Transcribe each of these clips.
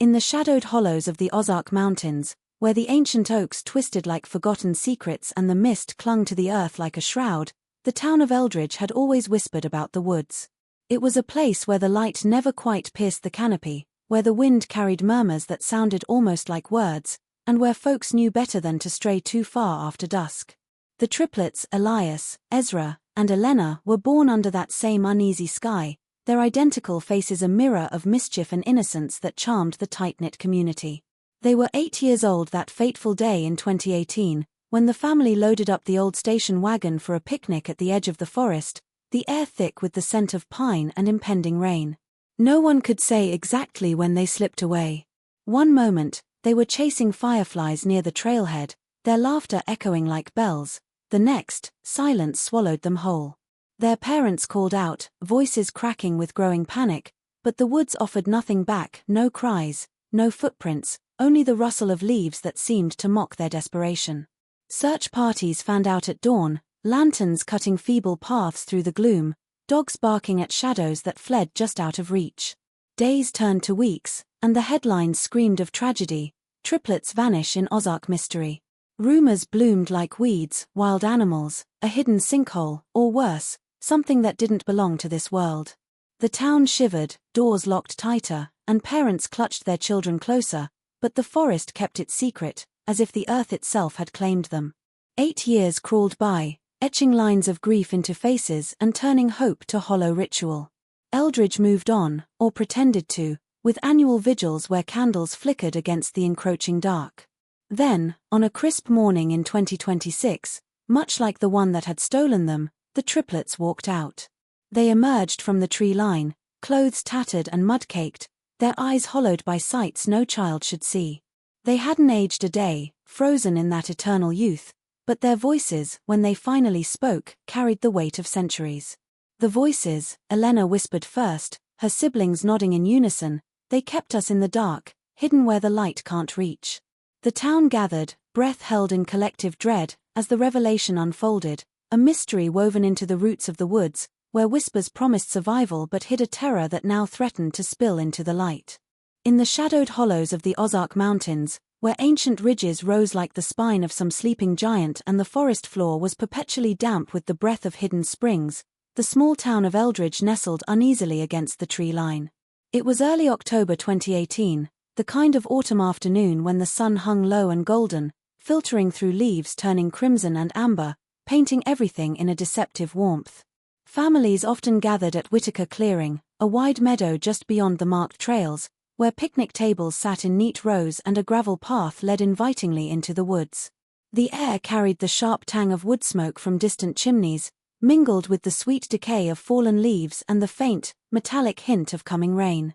In the shadowed hollows of the Ozark Mountains, where the ancient oaks twisted like forgotten secrets and the mist clung to the earth like a shroud, the town of Eldridge had always whispered about the woods. It was a place where the light never quite pierced the canopy, where the wind carried murmurs that sounded almost like words, and where folks knew better than to stray too far after dusk. The triplets, Elias, Ezra, and Elena, were born under that same uneasy sky, their identical faces a mirror of mischief and innocence that charmed the tight-knit community. They were 8 years old that fateful day in 2018, when the family loaded up the old station wagon for a picnic at the edge of the forest, the air thick with the scent of pine and impending rain. No one could say exactly when they slipped away. One moment, they were chasing fireflies near the trailhead, their laughter echoing like bells. The next, silence swallowed them whole. Their parents called out, voices cracking with growing panic, but the woods offered nothing back, no cries, no footprints, only the rustle of leaves that seemed to mock their desperation. Search parties fanned out at dawn, lanterns cutting feeble paths through the gloom, dogs barking at shadows that fled just out of reach. Days turned to weeks, and the headlines screamed of tragedy: triplets vanish in Ozark mystery. Rumors bloomed like weeds, wild animals, a hidden sinkhole, or worse, something that didn't belong to this world. The town shivered, doors locked tighter, and parents clutched their children closer, but the forest kept its secret, as if the earth itself had claimed them. 8 years crawled by, etching lines of grief into faces and turning hope to hollow ritual. Eldridge moved on, or pretended to, with annual vigils where candles flickered against the encroaching dark. Then, on a crisp morning in 2026, much like the one that had stolen them, the triplets walked out. They emerged from the tree line, clothes tattered and mud-caked, their eyes hollowed by sights no child should see. They hadn't aged a day, frozen in that eternal youth, but their voices, when they finally spoke, carried the weight of centuries. The voices, Elena whispered first, her siblings nodding in unison, they kept us in the dark, hidden where the light can't reach. The town gathered, breath held in collective dread, as the revelation unfolded, a mystery woven into the roots of the woods, where whispers promised survival but hid a terror that now threatened to spill into the light. In the shadowed hollows of the Ozark Mountains, where ancient ridges rose like the spine of some sleeping giant and the forest floor was perpetually damp with the breath of hidden springs, the small town of Eldridge nestled uneasily against the tree line. It was early October 2018, the kind of autumn afternoon when the sun hung low and golden, filtering through leaves turning crimson and amber, painting everything in a deceptive warmth. Families often gathered at Whitaker Clearing, a wide meadow just beyond the marked trails, where picnic tables sat in neat rows and a gravel path led invitingly into the woods. The air carried the sharp tang of wood smoke from distant chimneys, mingled with the sweet decay of fallen leaves and the faint, metallic hint of coming rain.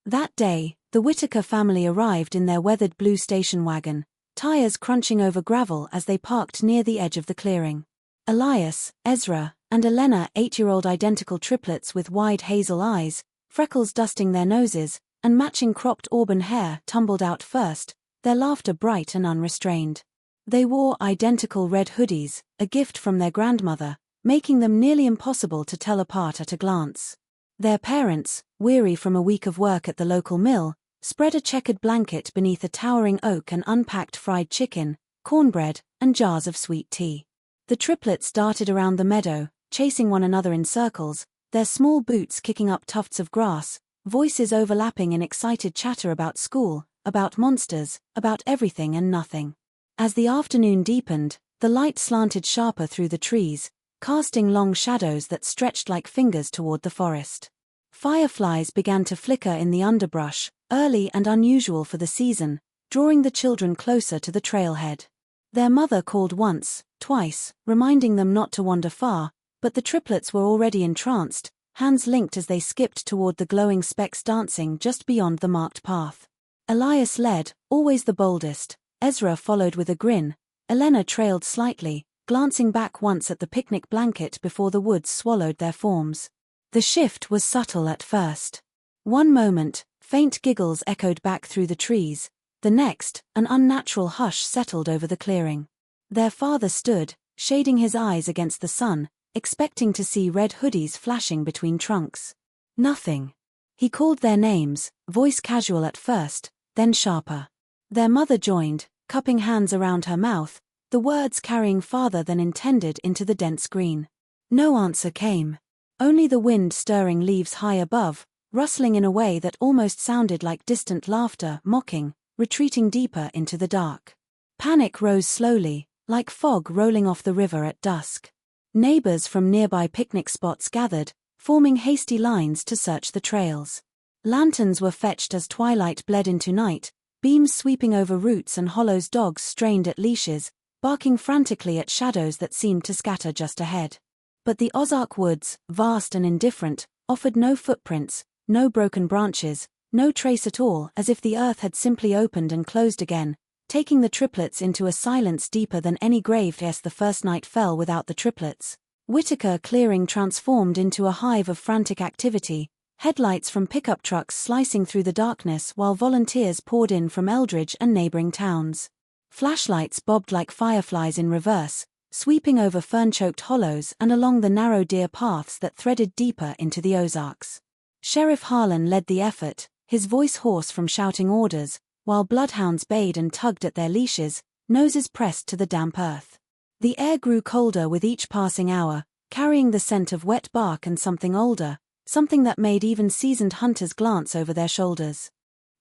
That day, the Whitaker family arrived in their weathered blue station wagon, tires crunching over gravel as they parked near the edge of the clearing. Elias, Ezra, and Elena, 8-year-old identical triplets with wide hazel eyes, freckles dusting their noses, and matching cropped auburn hair, tumbled out first, their laughter bright and unrestrained. They wore identical red hoodies, a gift from their grandmother, making them nearly impossible to tell apart at a glance. Their parents, weary from a week of work at the local mill, spread a checkered blanket beneath a towering oak and unpacked fried chicken, cornbread, and jars of sweet tea. The triplets darted around the meadow, chasing one another in circles, their small boots kicking up tufts of grass, voices overlapping in excited chatter about school, about monsters, about everything and nothing. As the afternoon deepened, the light slanted sharper through the trees, casting long shadows that stretched like fingers toward the forest. Fireflies began to flicker in the underbrush, early and unusual for the season, drawing the children closer to the trailhead. Their mother called once, twice, reminding them not to wander far, but the triplets were already entranced, hands linked as they skipped toward the glowing specks dancing just beyond the marked path. Elias led, always the boldest, Ezra followed with a grin, Elena trailed slightly, glancing back once at the picnic blanket before the woods swallowed their forms. The shift was subtle at first. One moment, faint giggles echoed back through the trees, the next, an unnatural hush settled over the clearing. Their father stood, shading his eyes against the sun, expecting to see red hoodies flashing between trunks. Nothing. He called their names, voice casual at first, then sharper. Their mother joined, cupping hands around her mouth, the words carrying farther than intended into the dense green. No answer came. Only the wind stirring leaves high above, rustling in a way that almost sounded like distant laughter, mocking, retreating deeper into the dark. Panic rose slowly, like fog rolling off the river at dusk. Neighbors from nearby picnic spots gathered, forming hasty lines to search the trails. Lanterns were fetched as twilight bled into night, beams sweeping over roots and hollows. Dogs strained at leashes, barking frantically at shadows that seemed to scatter just ahead. But the Ozark Woods, vast and indifferent, offered no footprints, no broken branches, no trace at all, as if the earth had simply opened and closed again, taking the triplets into a silence deeper than any grave. Yes, the first night fell without the triplets. Whitaker Clearing transformed into a hive of frantic activity, headlights from pickup trucks slicing through the darkness while volunteers poured in from Eldridge and neighboring towns. Flashlights bobbed like fireflies in reverse, sweeping over fern-choked hollows and along the narrow deer paths that threaded deeper into the Ozarks. Sheriff Harlan led the effort, his voice hoarse from shouting orders, while bloodhounds bayed and tugged at their leashes, noses pressed to the damp earth. The air grew colder with each passing hour, carrying the scent of wet bark and something older, something that made even seasoned hunters glance over their shoulders.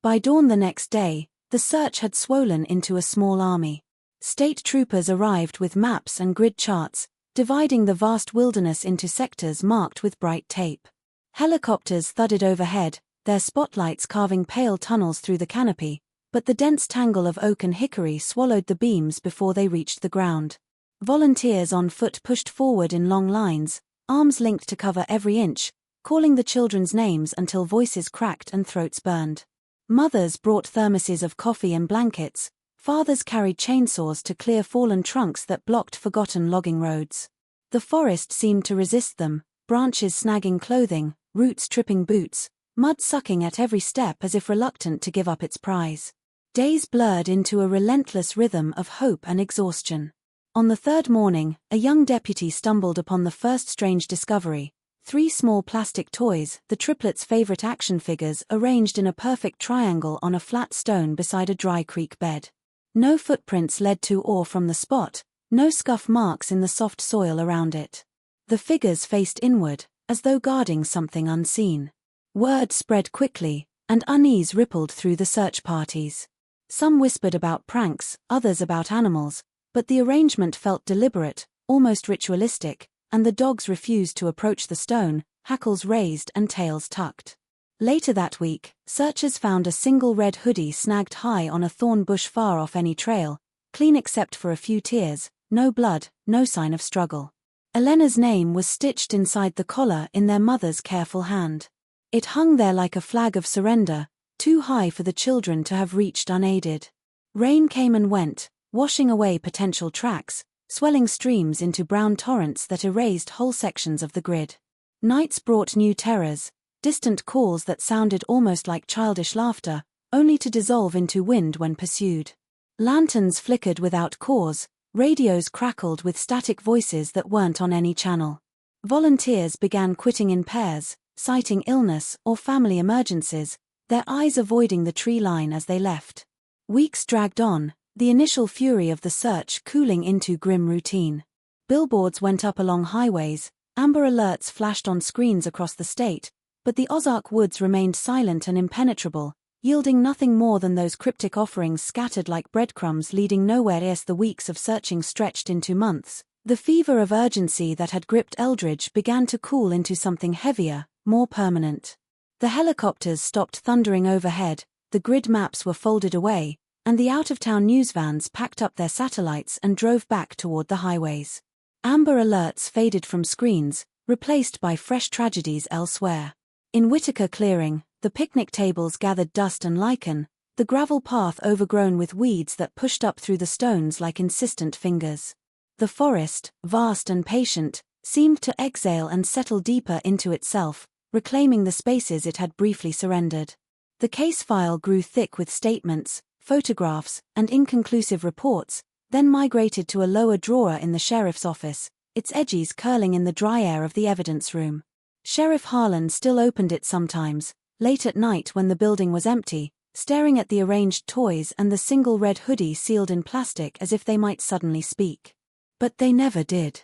By dawn the next day, the search had swollen into a small army. State troopers arrived with maps and grid charts, dividing the vast wilderness into sectors marked with bright tape. Helicopters thudded overhead, their spotlights carving pale tunnels through the canopy, but the dense tangle of oak and hickory swallowed the beams before they reached the ground. Volunteers on foot pushed forward in long lines, arms linked to cover every inch, calling the children's names until voices cracked and throats burned. Mothers brought thermoses of coffee and blankets, fathers carried chainsaws to clear fallen trunks that blocked forgotten logging roads. The forest seemed to resist them, branches snagging clothing, roots tripping boots, mud sucking at every step as if reluctant to give up its prize. Days blurred into a relentless rhythm of hope and exhaustion. On the third morning, a young deputy stumbled upon the first strange discovery: 3 small plastic toys, the triplets' favorite action figures, arranged in a perfect triangle on a flat stone beside a dry creek bed. No footprints led to or from the spot, no scuff marks in the soft soil around it. The figures faced inward, as though guarding something unseen. Word spread quickly, and unease rippled through the search parties. Some whispered about pranks, others about animals, but the arrangement felt deliberate, almost ritualistic, and the dogs refused to approach the stone, hackles raised and tails tucked. Later that week, searchers found a single red hoodie snagged high on a thorn bush far off any trail, clean except for a few tears, no blood, no sign of struggle. Elena's name was stitched inside the collar in their mother's careful hand. It hung there like a flag of surrender, too high for the children to have reached unaided. Rain came and went, washing away potential tracks, swelling streams into brown torrents that erased whole sections of the grid. Nights brought new terrors, distant calls that sounded almost like childish laughter, only to dissolve into wind when pursued. Lanterns flickered without cause, radios crackled with static voices that weren't on any channel. Volunteers began quitting in pairs, citing illness or family emergencies, their eyes avoiding the tree line as they left. Weeks dragged on, the initial fury of the search cooling into grim routine. Billboards went up along highways, amber alerts flashed on screens across the state, but the Ozark Woods remained silent and impenetrable, yielding nothing more than those cryptic offerings scattered like breadcrumbs leading nowhere. As the weeks of searching stretched into months, the fever of urgency that had gripped Eldridge began to cool into something heavier, more permanent. The helicopters stopped thundering overhead, the grid maps were folded away, and the out-of-town news vans packed up their satellites and drove back toward the highways. Amber alerts faded from screens, replaced by fresh tragedies elsewhere. In Whitaker Clearing, the picnic tables gathered dust and lichen, the gravel path overgrown with weeds that pushed up through the stones like insistent fingers. The forest, vast and patient, seemed to exhale and settle deeper into itself, reclaiming the spaces it had briefly surrendered. The case file grew thick with statements, photographs, and inconclusive reports, then migrated to a lower drawer in the sheriff's office, its edges curling in the dry air of the evidence room. Sheriff Harlan still opened it sometimes, late at night when the building was empty, staring at the arranged toys and the single red hoodie sealed in plastic as if they might suddenly speak. But they never did.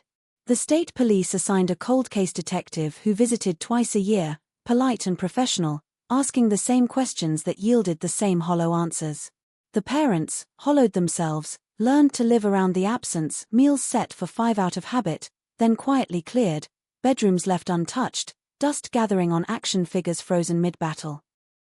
The state police assigned a cold case detective who visited twice a year, polite and professional, asking the same questions that yielded the same hollow answers. The parents, hollowed themselves, learned to live around the absence, meals set for 5 out of habit, then quietly cleared, bedrooms left untouched, dust gathering on action figures frozen mid-battle.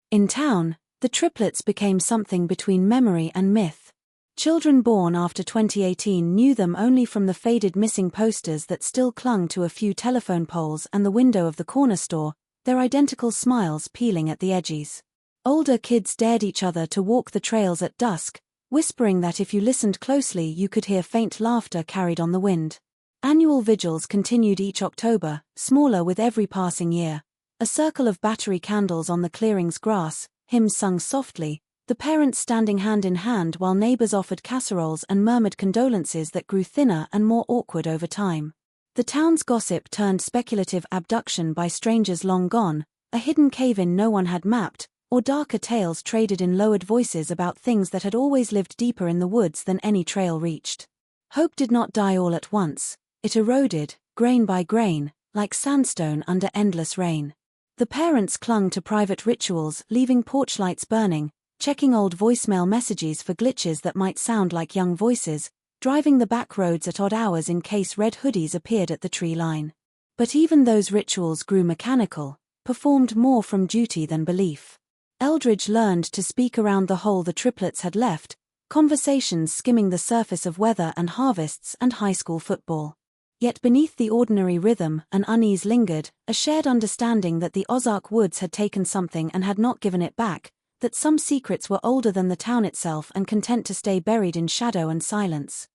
In town, the triplets became something between memory and myth. Children born after 2018 knew them only from the faded missing posters that still clung to a few telephone poles and the window of the corner store, their identical smiles peeling at the edges. Older kids dared each other to walk the trails at dusk, whispering that if you listened closely you could hear faint laughter carried on the wind. Annual vigils continued each October, smaller with every passing year. A circle of battery candles on the clearing's grass, hymns sung softly, the parents standing hand in hand while neighbors offered casseroles and murmured condolences that grew thinner and more awkward over time. The town's gossip turned speculative abduction by strangers long gone, a hidden cave-in no one had mapped, or darker tales traded in lowered voices about things that had always lived deeper in the woods than any trail reached. Hope did not die all at once. It eroded, grain by grain, like sandstone under endless rain. The parents clung to private rituals, leaving porch lights burning, checking old voicemail messages for glitches that might sound like young voices, driving the back roads at odd hours in case red hoodies appeared at the tree line. But even those rituals grew mechanical, performed more from duty than belief. Eldridge learned to speak around the hole the triplets had left, conversations skimming the surface of weather and harvests and high school football. Yet beneath the ordinary rhythm, an unease lingered, a shared understanding that the Ozark Woods had taken something and had not given it back, that some secrets were older than the town itself and content to stay buried in shadow and silence.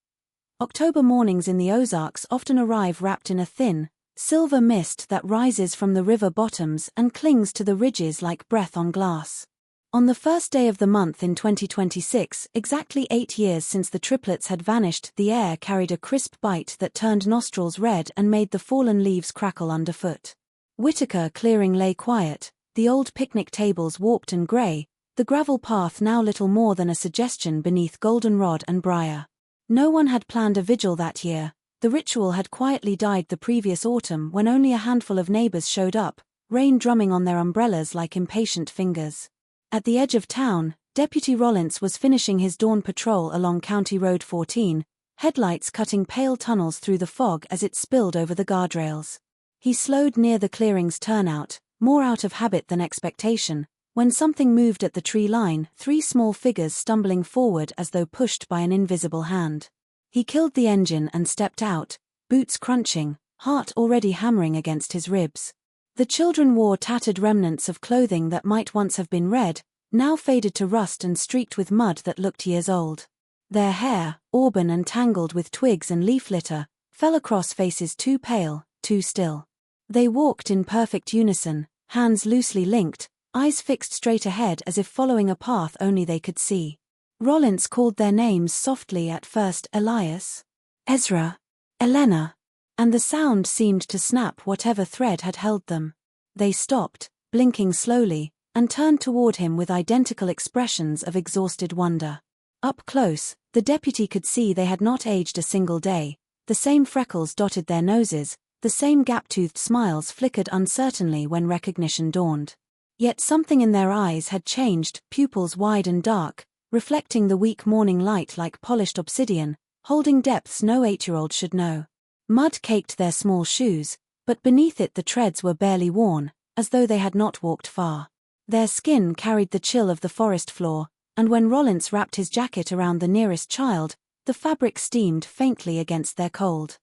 October mornings in the Ozarks often arrive wrapped in a thin, silver mist that rises from the river bottoms and clings to the ridges like breath on glass. On the first day of the month in 2026, exactly 8 years since the triplets had vanished, the air carried a crisp bite that turned nostrils red and made the fallen leaves crackle underfoot. Whitaker clearing lay quiet, the old picnic tables warped and grey, the gravel path now little more than a suggestion beneath goldenrod and briar. No one had planned a vigil that year. The ritual had quietly died the previous autumn when only a handful of neighbors showed up, rain drumming on their umbrellas like impatient fingers. At the edge of town, Deputy Rollins was finishing his dawn patrol along County Road 14, headlights cutting pale tunnels through the fog as it spilled over the guardrails. He slowed near the clearing's turnout, more out of habit than expectation, when something moved at the tree line, 3 small figures stumbling forward as though pushed by an invisible hand. He killed the engine and stepped out, boots crunching, heart already hammering against his ribs. The children wore tattered remnants of clothing that might once have been red, now faded to rust and streaked with mud that looked years old. Their hair, auburn and tangled with twigs and leaf litter, fell across faces too pale, too still. They walked in perfect unison, hands loosely linked, eyes fixed straight ahead as if following a path only they could see. Rollins called their names softly at first: Elias, Ezra, Elena, and the sound seemed to snap whatever thread had held them. They stopped, blinking slowly, and turned toward him with identical expressions of exhausted wonder. Up close, the deputy could see they had not aged a single day. The same freckles dotted their noses, the same gap-toothed smiles flickered uncertainly when recognition dawned. Yet something in their eyes had changed, pupils wide and dark, reflecting the weak morning light like polished obsidian, holding depths no 8-year-old should know. Mud caked their small shoes, but beneath it the treads were barely worn, as though they had not walked far. Their skin carried the chill of the forest floor, and when Rollins wrapped his jacket around the nearest child, the fabric steamed faintly against their cold.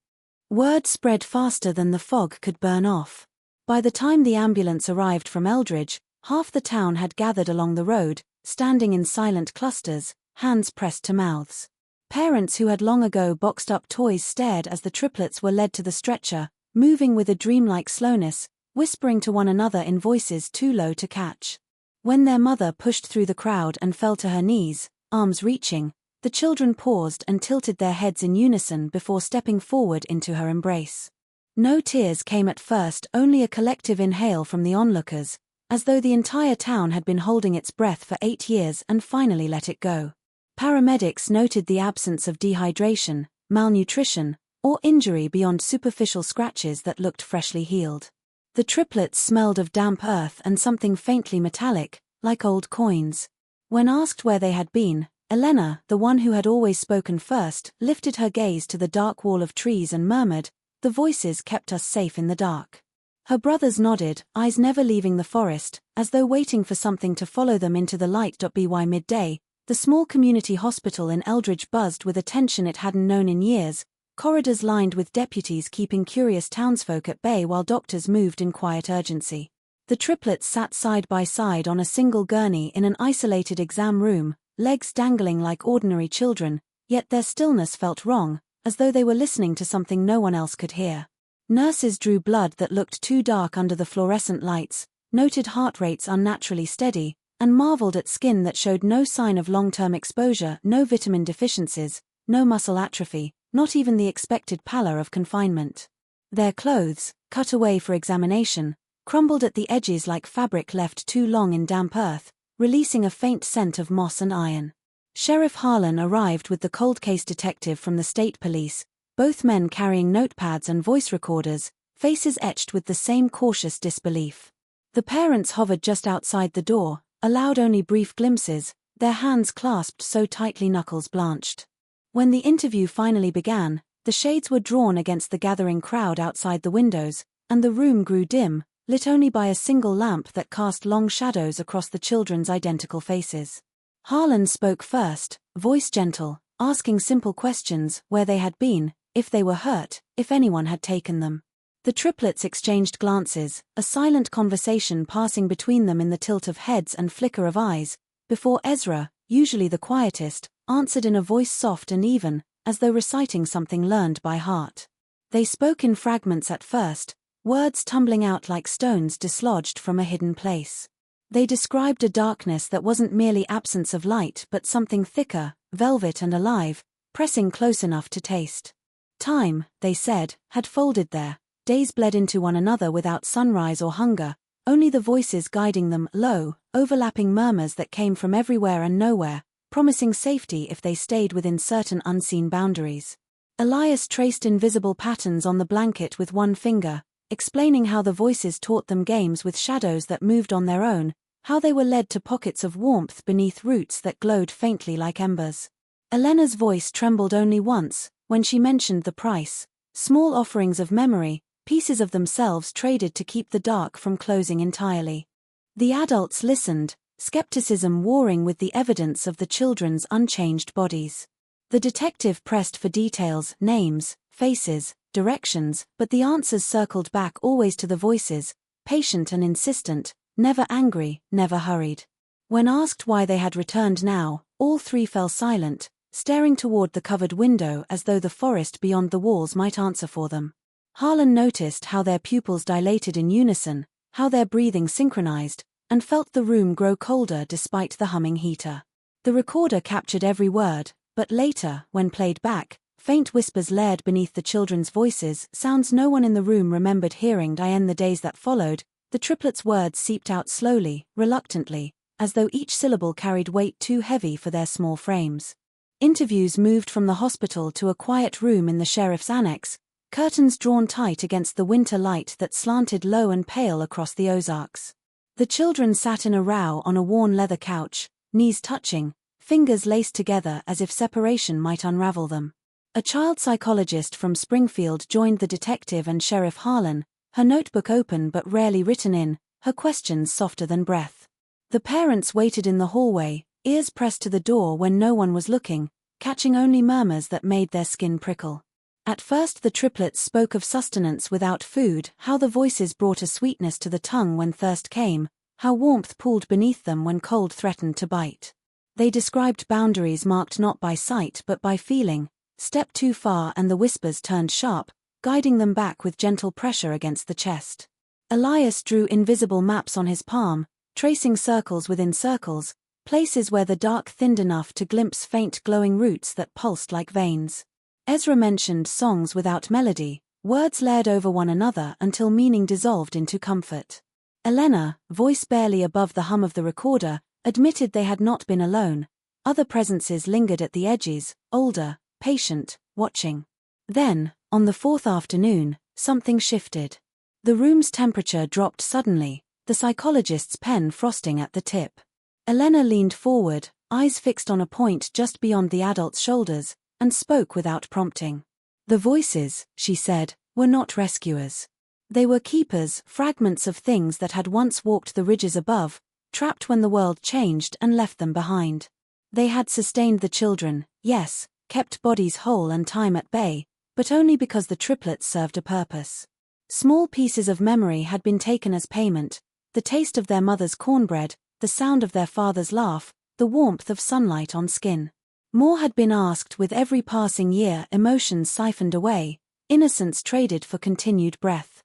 Word spread faster than the fog could burn off. By the time the ambulance arrived from Eldridge, half the town had gathered along the road, standing in silent clusters, hands pressed to mouths. Parents who had long ago boxed up toys stared as the triplets were led to the stretcher, moving with a dreamlike slowness, whispering to one another in voices too low to catch. When their mother pushed through the crowd and fell to her knees, arms reaching, the children paused and tilted their heads in unison before stepping forward into her embrace. No tears came at first, only a collective inhale from the onlookers, as though the entire town had been holding its breath for 8 years and finally let it go. Paramedics noted the absence of dehydration, malnutrition, or injury beyond superficial scratches that looked freshly healed. The triplets smelled of damp earth and something faintly metallic, like old coins. When asked where they had been, Elena, the one who had always spoken first, lifted her gaze to the dark wall of trees and murmured, "The voices kept us safe in the dark." Her brothers nodded, eyes never leaving the forest, as though waiting for something to follow them into the light. By midday, the small community hospital in Eldridge buzzed with attention it hadn't known in years, corridors lined with deputies keeping curious townsfolk at bay while doctors moved in quiet urgency. The triplets sat side by side on a single gurney in an isolated exam room, legs dangling like ordinary children, yet their stillness felt wrong, as though they were listening to something no one else could hear. Nurses drew blood that looked too dark under the fluorescent lights, noted heart rates unnaturally steady, and marveled at skin that showed no sign of long-term exposure, no vitamin deficiencies, no muscle atrophy, not even the expected pallor of confinement. Their clothes, cut away for examination, crumbled at the edges like fabric left too long in damp earth, releasing a faint scent of moss and iron. Sheriff Harlan arrived with the cold case detective from the state police, both men carrying notepads and voice recorders, faces etched with the same cautious disbelief. The parents hovered just outside the door, allowed only brief glimpses, their hands clasped so tightly knuckles blanched. When the interview finally began, the shades were drawn against the gathering crowd outside the windows, and the room grew dim, lit only by a single lamp that cast long shadows across the children's identical faces. Harlan spoke first, voice gentle, asking simple questions: where they had been, if they were hurt, if anyone had taken them. The triplets exchanged glances, a silent conversation passing between them in the tilt of heads and flicker of eyes, before Ezra, usually the quietest, answered in a voice soft and even, as though reciting something learned by heart. They spoke in fragments at first, words tumbling out like stones dislodged from a hidden place. They described a darkness that wasn't merely absence of light but something thicker, velvet and alive, pressing close enough to taste. Time, they said, had folded there, days bled into one another without sunrise or hunger, only the voices guiding them, low, overlapping murmurs that came from everywhere and nowhere, promising safety if they stayed within certain unseen boundaries. Elias traced invisible patterns on the blanket with one finger, explaining how the voices taught them games with shadows that moved on their own, how they were led to pockets of warmth beneath roots that glowed faintly like embers. Elena's voice trembled only once, when she mentioned the price: small offerings of memory, pieces of themselves traded to keep the dark from closing entirely. The adults listened, skepticism warring with the evidence of the children's unchanged bodies. The detective pressed for details, names, faces, directions, but the answers circled back always to the voices, patient and insistent, never angry, never hurried. When asked why they had returned now, all three fell silent, staring toward the covered window as though the forest beyond the walls might answer for them. Harlan noticed how their pupils dilated in unison, how their breathing synchronized, and felt the room grow colder despite the humming heater. The recorder captured every word, but later, when played back, faint whispers layered beneath the children's voices, sounds no one in the room remembered hearing. In the days that followed, the triplets' words seeped out slowly, reluctantly, as though each syllable carried weight too heavy for their small frames. Interviews moved from the hospital to a quiet room in the sheriff's annex, curtains drawn tight against the winter light that slanted low and pale across the Ozarks. The children sat in a row on a worn leather couch, knees touching, fingers laced together as if separation might unravel them. A child psychologist from Springfield joined the detective and Sheriff Harlan, her notebook open but rarely written in, her questions softer than breath. The parents waited in the hallway, ears pressed to the door when no one was looking, catching only murmurs that made their skin prickle. At first the triplets spoke of sustenance without food, how the voices brought a sweetness to the tongue when thirst came, how warmth pooled beneath them when cold threatened to bite. They described boundaries marked not by sight but by feeling, step too far and the whispers turned sharp, guiding them back with gentle pressure against the chest. Elias drew invisible maps on his palm, tracing circles within circles, places where the dark thinned enough to glimpse faint glowing roots that pulsed like veins. Ezra mentioned songs without melody, words layered over one another until meaning dissolved into comfort. Elena, voice barely above the hum of the recorder, admitted they had not been alone. Other presences lingered at the edges, older, patient, watching. Then, on the fourth afternoon, something shifted. The room's temperature dropped suddenly, the psychologist's pen frosting at the tip. Elena leaned forward, eyes fixed on a point just beyond the adult's shoulders, and spoke without prompting. The voices, she said, were not rescuers. They were keepers, fragments of things that had once walked the ridges above, trapped when the world changed and left them behind. They had sustained the children, yes, kept bodies whole and time at bay, but only because the triplets served a purpose. Small pieces of memory had been taken as payment, the taste of their mother's cornbread, the sound of their father's laugh, the warmth of sunlight on skin. More had been asked with every passing year, emotions siphoned away, innocence traded for continued breath.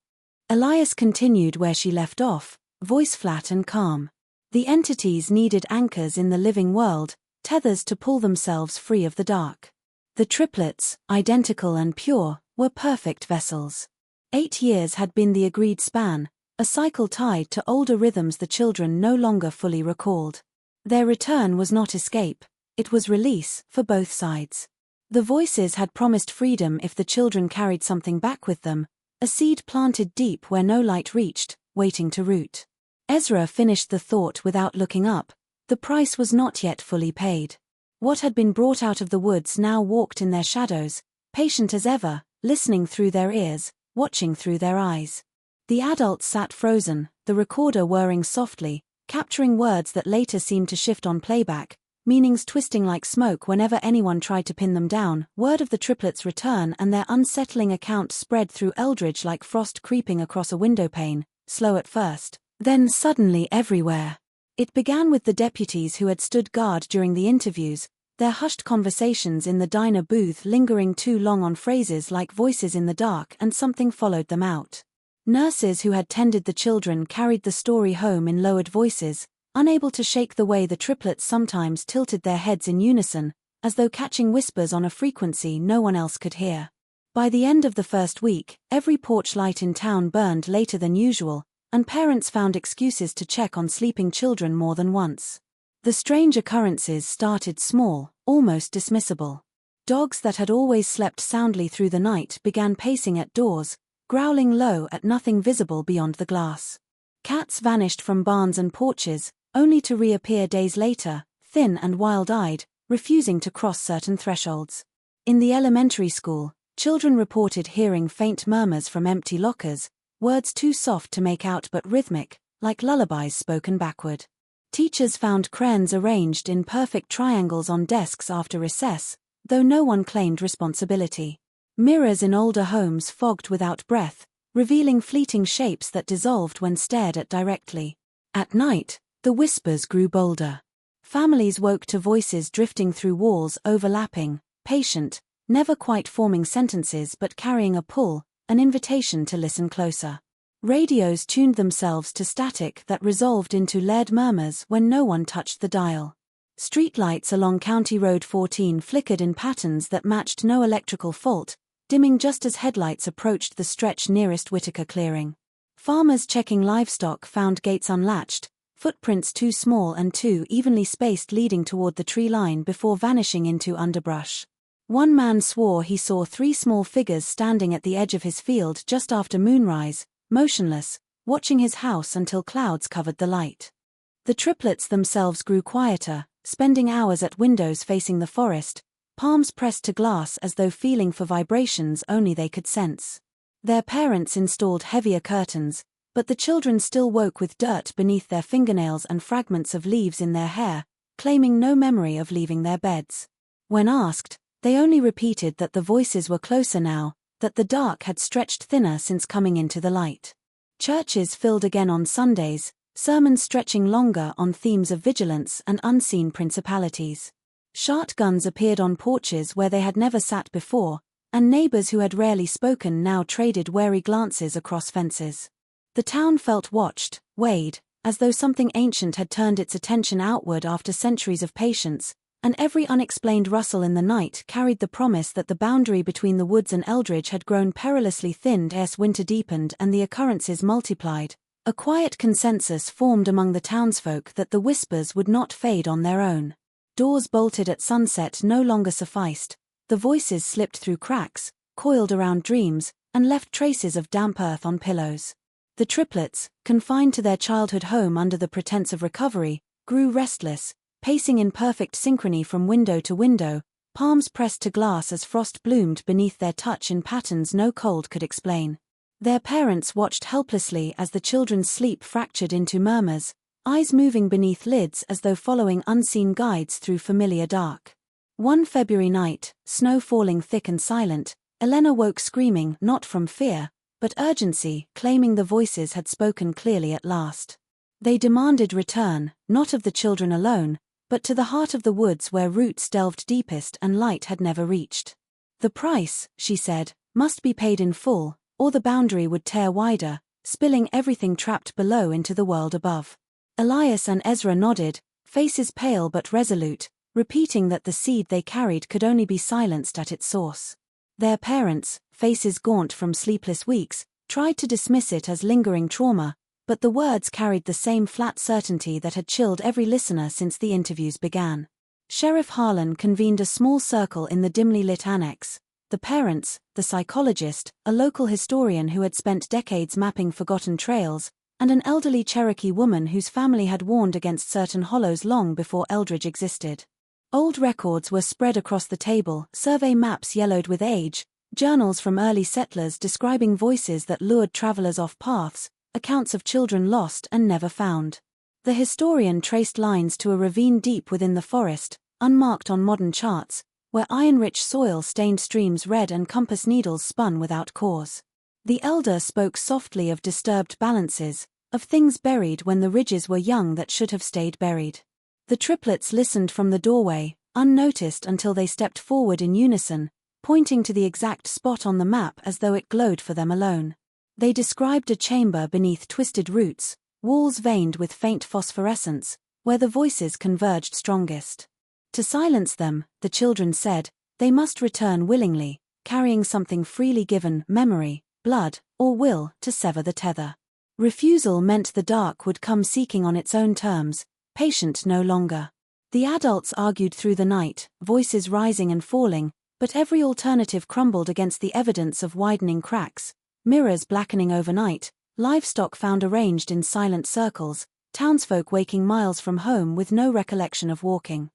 Elias continued where she left off, voice flat and calm. The entities needed anchors in the living world, tethers to pull themselves free of the dark. The triplets, identical and pure, were perfect vessels. 8 years had been the agreed span, a cycle tied to older rhythms the children no longer fully recalled. Their return was not escape, it was release, for both sides. The voices had promised freedom if the children carried something back with them, a seed planted deep where no light reached, waiting to root. Ezra finished the thought without looking up. The price was not yet fully paid. What had been brought out of the woods now walked in their shadows, patient as ever, listening through their ears, watching through their eyes. The adults sat frozen, the recorder whirring softly, capturing words that later seemed to shift on playback, meanings twisting like smoke whenever anyone tried to pin them down. Word of the triplets' return and their unsettling account spread through Eldridge like frost creeping across a windowpane, slow at first, then suddenly everywhere. It began with the deputies who had stood guard during the interviews, their hushed conversations in the diner booth lingering too long on phrases like voices in the dark, and something followed them out. Nurses who had tended the children carried the story home in lowered voices, unable to shake the way the triplets sometimes tilted their heads in unison, as though catching whispers on a frequency no one else could hear. By the end of the first week, every porch light in town burned later than usual, and parents found excuses to check on sleeping children more than once. The strange occurrences started small, almost dismissible. Dogs that had always slept soundly through the night began pacing at doors, growling low at nothing visible beyond the glass. Cats vanished from barns and porches, only to reappear days later, thin and wild-eyed, refusing to cross certain thresholds. In the elementary school, children reported hearing faint murmurs from empty lockers, words too soft to make out but rhythmic, like lullabies spoken backward. Teachers found crayons arranged in perfect triangles on desks after recess, though no one claimed responsibility. Mirrors in older homes fogged without breath, revealing fleeting shapes that dissolved when stared at directly. At night, the whispers grew bolder. Families woke to voices drifting through walls, overlapping, patient, never quite forming sentences but carrying a pull, an invitation to listen closer. Radios tuned themselves to static that resolved into lead murmurs when no one touched the dial. Streetlights along County Road 14 flickered in patterns that matched no electrical fault, dimming just as headlights approached the stretch nearest Whitaker clearing. Farmers checking livestock found gates unlatched, footprints too small and too evenly spaced leading toward the tree line before vanishing into underbrush. One man swore he saw 3 small figures standing at the edge of his field just after moonrise, motionless, watching his house until clouds covered the light. The triplets themselves grew quieter, spending hours at windows facing the forest, palms pressed to glass as though feeling for vibrations only they could sense. Their parents installed heavier curtains, but the children still woke with dirt beneath their fingernails and fragments of leaves in their hair, claiming no memory of leaving their beds. When asked, they only repeated that the voices were closer now, that the dark had stretched thinner since coming into the light. Churches filled again on Sundays, sermons stretching longer on themes of vigilance and unseen principalities. Shotguns appeared on porches where they had never sat before, and neighbors who had rarely spoken now traded wary glances across fences. The town felt watched, weighed, as though something ancient had turned its attention outward after centuries of patience, and every unexplained rustle in the night carried the promise that the boundary between the woods and Eldridge had grown perilously thin as winter deepened and the occurrences multiplied, A quiet consensus formed among the townsfolk that the whispers would not fade on their own. Doors bolted at sunset no longer sufficed. The voices slipped through cracks, coiled around dreams, and left traces of damp earth on pillows. The triplets, confined to their childhood home under the pretense of recovery, grew restless, pacing in perfect synchrony from window to window, palms pressed to glass as frost bloomed beneath their touch in patterns no cold could explain. Their parents watched helplessly as the children's sleep fractured into murmurs, eyes moving beneath lids as though following unseen guides through familiar dark. One February night, snow falling thick and silent, Elena woke screaming not from fear, but urgency, claiming the voices had spoken clearly at last. They demanded return, not of the children alone, but to the heart of the woods where roots delved deepest and light had never reached. The price, she said, must be paid in full, or the boundary would tear wider, spilling everything trapped below into the world above. Elias and Ezra nodded, faces pale but resolute, repeating that the seed they carried could only be silenced at its source. Their parents, faces gaunt from sleepless weeks, tried to dismiss it as lingering trauma, but the words carried the same flat certainty that had chilled every listener since the interviews began. Sheriff Harlan convened a small circle in the dimly lit annex. The parents, the psychologist, a local historian who had spent decades mapping forgotten trails, and an elderly Cherokee woman whose family had warned against certain hollows long before Eldridge existed. Old records were spread across the table, survey maps yellowed with age, journals from early settlers describing voices that lured travelers off paths, accounts of children lost and never found. The historian traced lines to a ravine deep within the forest, unmarked on modern charts, where iron-rich soil stained streams red and compass needles spun without cause. The elder spoke softly of disturbed balances, of things buried when the ridges were young that should have stayed buried. The triplets listened from the doorway, unnoticed until they stepped forward in unison, pointing to the exact spot on the map as though it glowed for them alone. They described a chamber beneath twisted roots, walls veined with faint phosphorescence, where the voices converged strongest. To silence them, the children said, they must return willingly, carrying something freely given, memory, blood, or will, to sever the tether. Refusal meant the dark would come seeking on its own terms, patient no longer. The adults argued through the night, voices rising and falling, but every alternative crumbled against the evidence of widening cracks, mirrors blackening overnight, livestock found arranged in silent circles, townsfolk waking miles from home with no recollection of walking.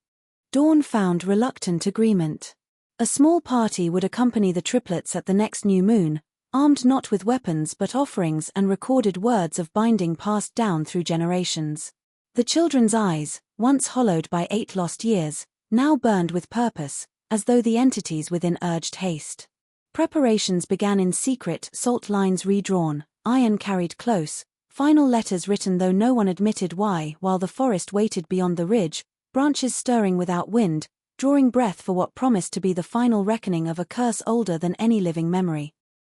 Dawn found reluctant agreement. A small party would accompany the triplets at the next new moon, armed not with weapons but offerings and recorded words of binding passed down through generations. The children's eyes, once hollowed by 8 lost years, now burned with purpose, as though the entities within urged haste. Preparations began in secret, salt lines redrawn, iron carried close, final letters written though no one admitted why, while the forest waited beyond the ridge, branches stirring without wind, drawing breath for what promised to be the final reckoning of a curse older than any living memory.